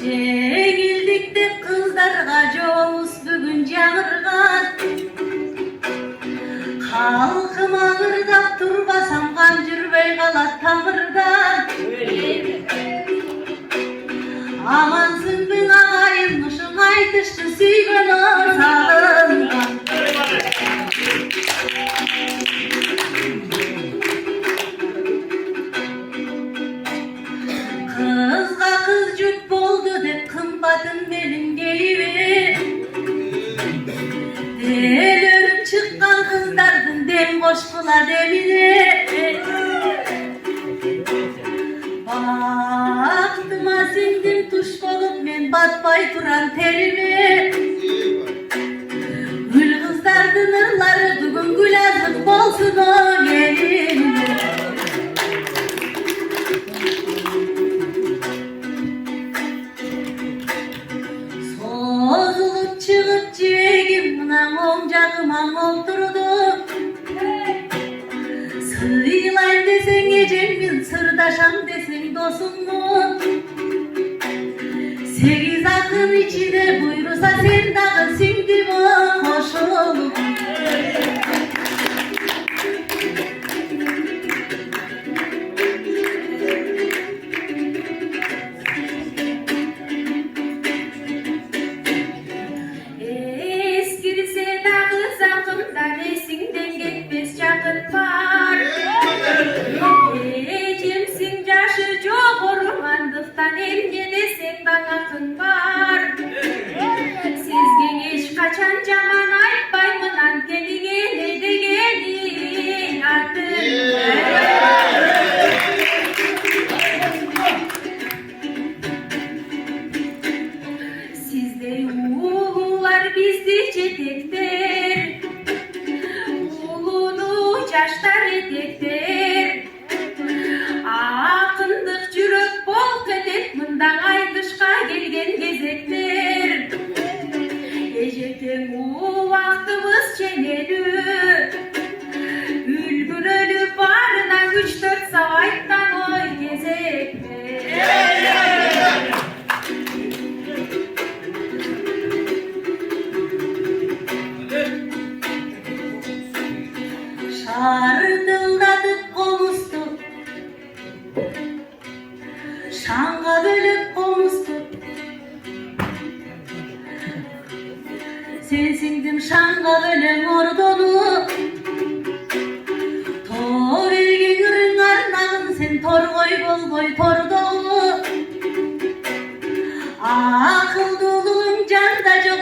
Жеңилдикте кыздарга жолубуз бүгүн жаңырган. Халкым аңырдап турбасам кан жүрбөй калат тамырдан. Амансыңбы агайым, ушуң айтышты сүйгөн сагынган. Kızga kız jut boldu dep kımbatın melin deybe. Delörüp çıkkan kızlardın dem koşkula demine. Baktıma sindim tuş bolup men batpay turan terime. Gül kızlardın ırları bugün gül azık bolsun o elimde. Sozulup çıkıp ciğegim mınan oң jagıma olturdu. Sıylayın deseng ecemmin, sırdaşam deseng dosummun. Sekiz akın içine buyursa sen dağı singdim o koşulup. Eskirse dağı sakımdan esinden gitmez çakır var. Ecemsin jaşı jok ormandıktan emge desek bana kın var. Sizge hiç kaçan jaman aytpayman anteniңe ne degeni Sizde ulular bizdi çetekler. Ulunu jaştar etekler. Akındık жүрөк болуп кетет мындан айтышка келген кезектер. Эжектен убактыбыз ченелүү. Үлгүрөлү барына 3-4 сабайттан ой кезектер. Şardıldatıp komustu, şanga bölüp komustu. Sensindim şanga bölüm ordonu. Tor elgen ürün arnağın sen torgoy bolgoy tordolu. Akıldılığın janda jok.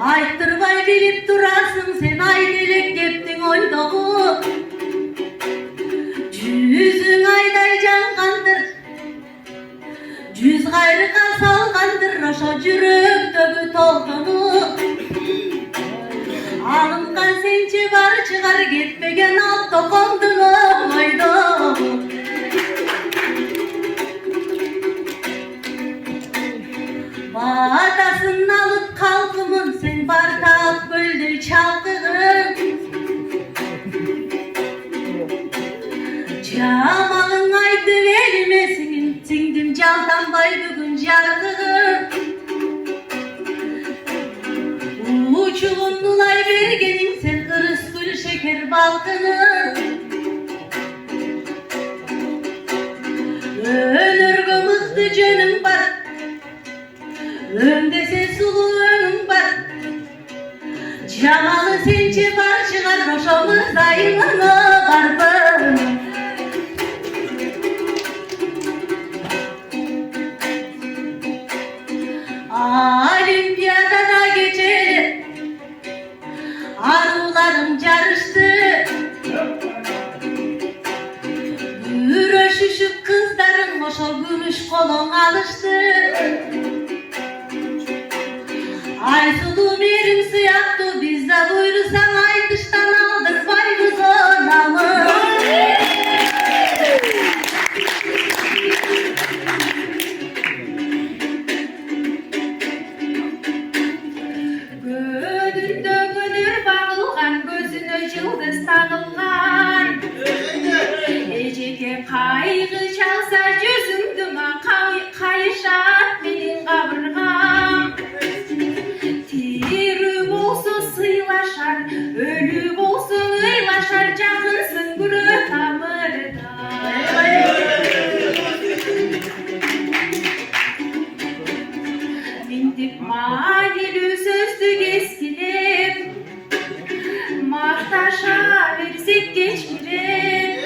Aytırбай bilip durasың sen айделек кептиң ойдогу. Жүзүң айдай жанганdır, жүз кайрыкка салганdır ошо жүрөктөгү толкуну. Алынган сенче бар чыгар кетпеген ал токомдун ойдогу. Батасын алып kalkımın sen bardak böldür çalkığın. Çamağın aydı elmesin, singdim candanbay bugün jargığın. Uçuğun nulay bergenin sen ırıs gül şeker balkının. Önürgü mıhtı jönüm var, öndese sulu önüm var. Jamalı sençe var çıgar roşomuz dayımını barbın. Olimpiyadada geçer arılarım jarıştı. Güreşişip kızlarım oşo gümüş kolon alıştı. Aysulu benim sıyaktı bizde buyursan aytıştan aldırbayız onamı. ettik mayeli sözlü eskilim. Mahtaşa versek geçkirim.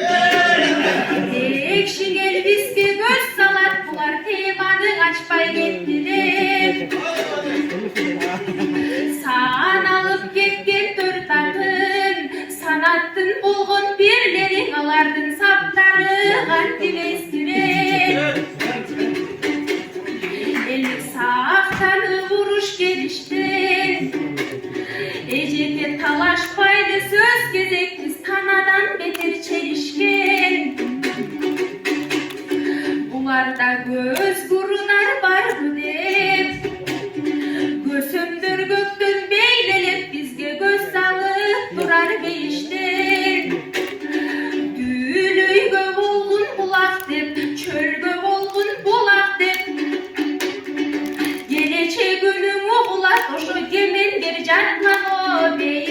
Ekşin elbiske göz salat bular temanı açpay gettirim. San alıp ketken dört atın, sanattın bulgun birlerin alardın saptары kanti vestirin. Ellik sağtanı vuruş geliştin. Ecete talaşpaydı söz gezektiz tanadan beter çelişkin. Bularda göz gurunar var mı dep, gösümdür göktün beylelep bizge göz salıp durar beyiştin. Dülüygö bolgun bulak dep, çölgö bolgun bulak dep. Gelece günümü ulat oşo gemen bir canman o bey.